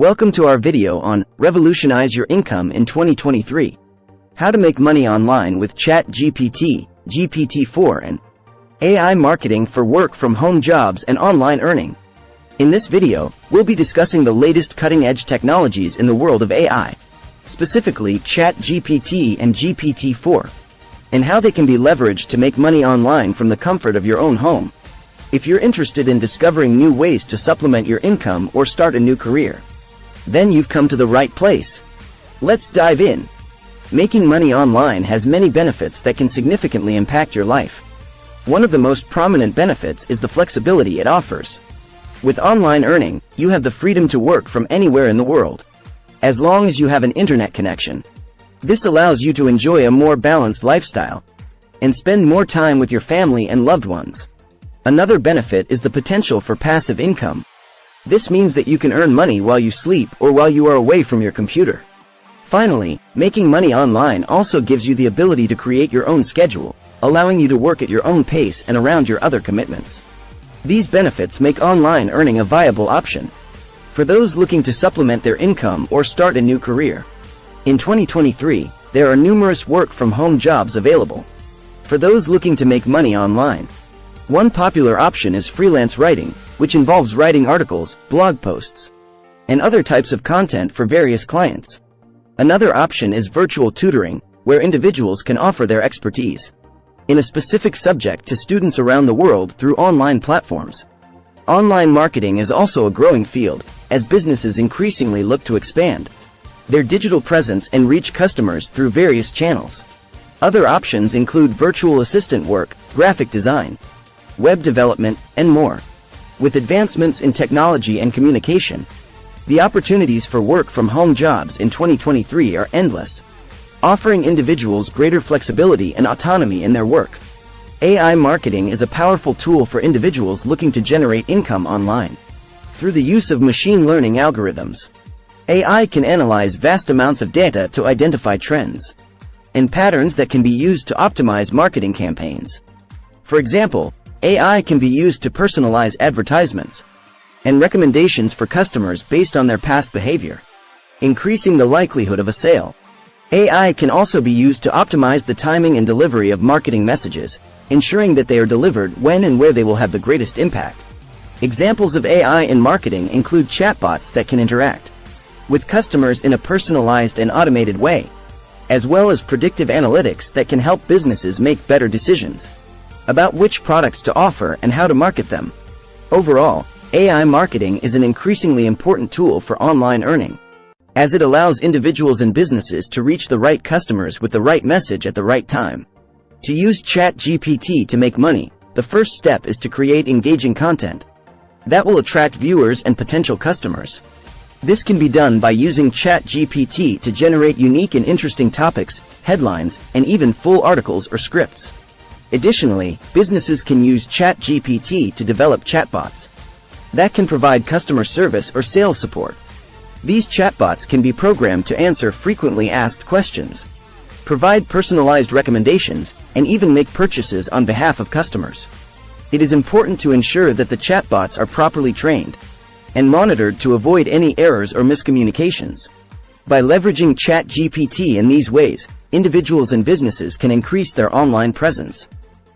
Welcome to our video on Revolutionize Your Income in 2023. How to make money online with ChatGPT, GPT-4 and AI marketing for work from home jobs and online earning. In this video, we'll be discussing the latest cutting-edge technologies in the world of AI, specifically ChatGPT and GPT-4, and how they can be leveraged to make money online from the comfort of your own home. If you're interested in discovering new ways to supplement your income or start a new career, then you've come to the right place. Let's dive in. Making money online has many benefits that can significantly impact your life. One of the most prominent benefits is the flexibility it offers. With online earning, you have the freedom to work from anywhere in the world, as long as you have an internet connection. This allows you to enjoy a more balanced lifestyle and spend more time with your family and loved ones. Another benefit is the potential for passive income. This means that you can earn money while you sleep or while you are away from your computer. Finally, making money online also gives you the ability to create your own schedule, allowing you to work at your own pace and around your other commitments. These benefits make online earning a viable option for those looking to supplement their income or start a new career. In 2023, there are numerous work-from-home jobs available for those looking to make money online. One popular option is freelance writing, which involves writing articles, blog posts, and other types of content for various clients. Another option is virtual tutoring, where individuals can offer their expertise in a specific subject to students around the world through online platforms. Online marketing is also a growing field, as businesses increasingly look to expand their digital presence and reach customers through various channels. Other options include virtual assistant work, graphic design, web development, and more. With advancements in technology and communication, the opportunities for work-from-home jobs in 2023 are endless, offering individuals greater flexibility and autonomy in their work. AI marketing is a powerful tool for individuals looking to generate income online. Through the use of machine learning algorithms, AI can analyze vast amounts of data to identify trends and patterns that can be used to optimize marketing campaigns. For example, AI can be used to personalize advertisements and recommendations for customers based on their past behavior, increasing the likelihood of a sale. AI can also be used to optimize the timing and delivery of marketing messages, ensuring that they are delivered when and where they will have the greatest impact. Examples of AI in marketing include chatbots that can interact with customers in a personalized and automated way, as well as predictive analytics that can help businesses make better decisions about which products to offer and how to market them. Overall, AI marketing is an increasingly important tool for online earning, as it allows individuals and businesses to reach the right customers with the right message at the right time. To use ChatGPT to make money, the first step is to create engaging content that will attract viewers and potential customers. This can be done by using ChatGPT to generate unique and interesting topics, headlines, and even full articles or scripts. Additionally, businesses can use ChatGPT to develop chatbots that can provide customer service or sales support. These chatbots can be programmed to answer frequently asked questions, provide personalized recommendations, and even make purchases on behalf of customers. It is important to ensure that the chatbots are properly trained and monitored to avoid any errors or miscommunications. By leveraging ChatGPT in these ways, individuals and businesses can increase their online presence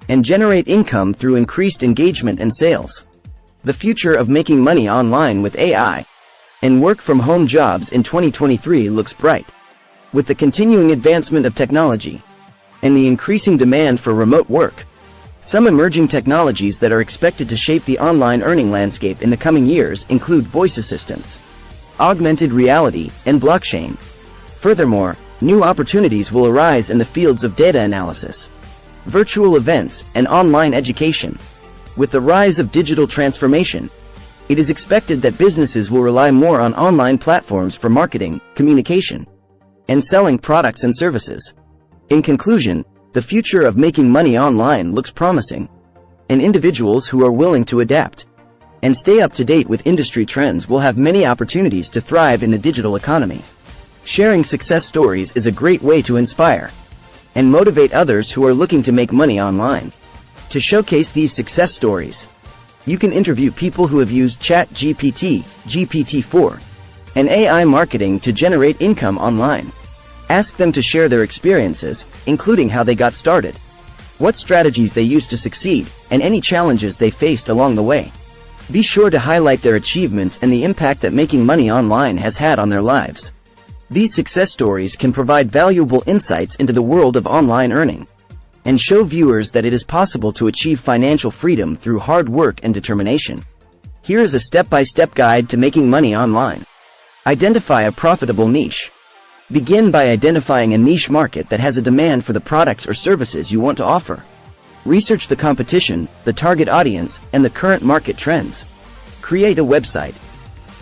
and generate income through increased engagement and sales. The future of making money online with AI and work-from-home jobs in 2023 looks bright. With the continuing advancement of technology and the increasing demand for remote work, some emerging technologies that are expected to shape the online earning landscape in the coming years include voice assistants, augmented reality, and blockchain. Furthermore, new opportunities will arise in the fields of data analysis, virtual events, and online education. With the rise of digital transformation, it is expected that businesses will rely more on online platforms for marketing, communication, and selling products and services. In conclusion, the future of making money online looks promising, and individuals who are willing to adapt and stay up to date with industry trends will have many opportunities to thrive in the digital economy. Sharing success stories is a great way to inspire and motivate others who are looking to make money online. To showcase these success stories, you can interview people who have used ChatGPT, GPT-4, and AI marketing to generate income online. Ask them to share their experiences, including how they got started, what strategies they used to succeed, and any challenges they faced along the way. Be sure to highlight their achievements and the impact that making money online has had on their lives. These success stories can provide valuable insights into the world of online earning, and show viewers that it is possible to achieve financial freedom through hard work and determination. Here is a step-by-step guide to making money online. Identify a profitable niche. Begin by identifying a niche market that has a demand for the products or services you want to offer. Research the competition, the target audience, and the current market trends. Create a website.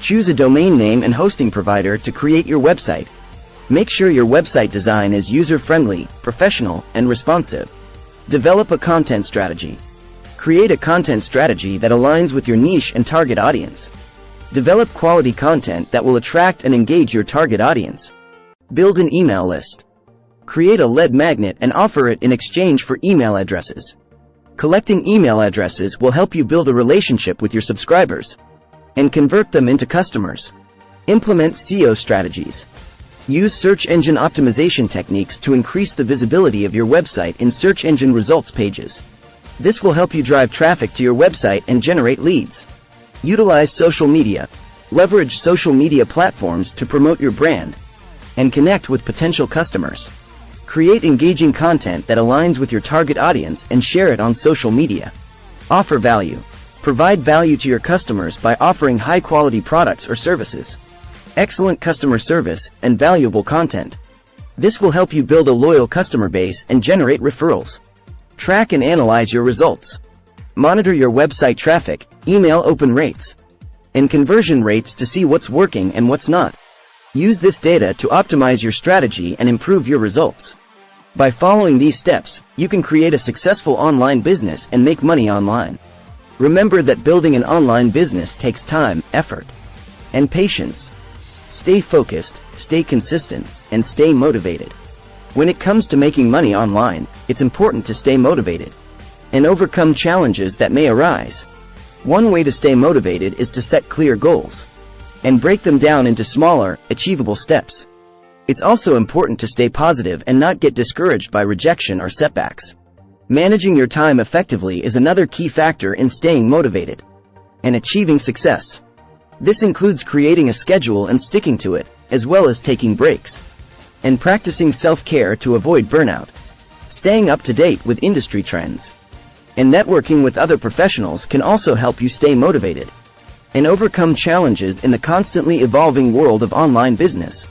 Choose a domain name and hosting provider to create your website. Make sure your website design is user-friendly, professional, and responsive. Develop a content strategy. Create a content strategy that aligns with your niche and target audience. Develop quality content that will attract and engage your target audience. Build an email list. Create a lead magnet and offer it in exchange for email addresses. Collecting email addresses will help you build a relationship with your subscribers and convert them into customers. Implement SEO strategies. Use search engine optimization techniques to increase the visibility of your website in search engine results pages. This will help you drive traffic to your website and generate leads. Utilize social media. Leverage social media platforms to promote your brand and connect with potential customers. Create engaging content that aligns with your target audience and share it on social media. Offer value. Provide value to your customers by offering high-quality products or services, excellent customer service, and valuable content. This will help you build a loyal customer base and generate referrals. Track and analyze your results. Monitor your website traffic, email open rates, and conversion rates to see what's working and what's not. Use this data to optimize your strategy and improve your results. By following these steps, you can create a successful online business and make money online. Remember that building an online business takes time, effort, and patience. Stay focused, stay consistent, and stay motivated. When it comes to making money online, it's important to stay motivated and overcome challenges that may arise. One way to stay motivated is to set clear goals and break them down into smaller, achievable steps. It's also important to stay positive and not get discouraged by rejection or setbacks. Managing your time effectively is another key factor in staying motivated and achieving success. This includes creating a schedule and sticking to it, as well as taking breaks and practicing self-care to avoid burnout. Staying up to date with industry trends and networking with other professionals can also help you stay motivated and overcome challenges in the constantly evolving world of online business.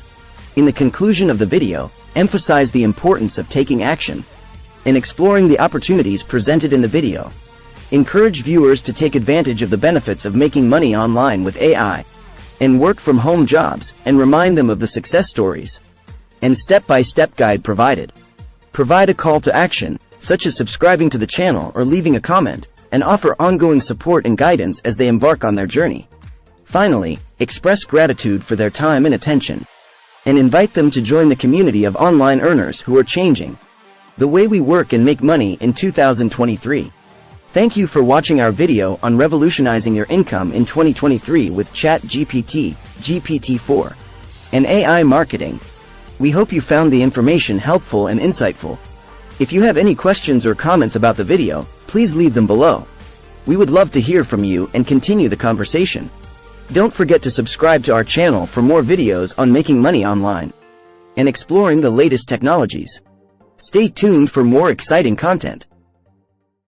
In the conclusion of the video, emphasize the importance of taking action and exploring the opportunities presented in the video. Encourage viewers to take advantage of the benefits of making money online with AI and work from home jobs, and remind them of the success stories and step-by-step guide provided. Provide a call to action, such as subscribing to the channel or leaving a comment, and offer ongoing support and guidance as they embark on their journey. Finally, express gratitude for their time and attention, and invite them to join the community of online earners who are changing the way we work and make money in 2023. Thank you for watching our video on revolutionizing your income in 2023 with ChatGPT, GPT-4, and AI marketing. We hope you found the information helpful and insightful. If you have any questions or comments about the video, please leave them below. We would love to hear from you and continue the conversation. Don't forget to subscribe to our channel for more videos on making money online and exploring the latest technologies. Stay tuned for more exciting content.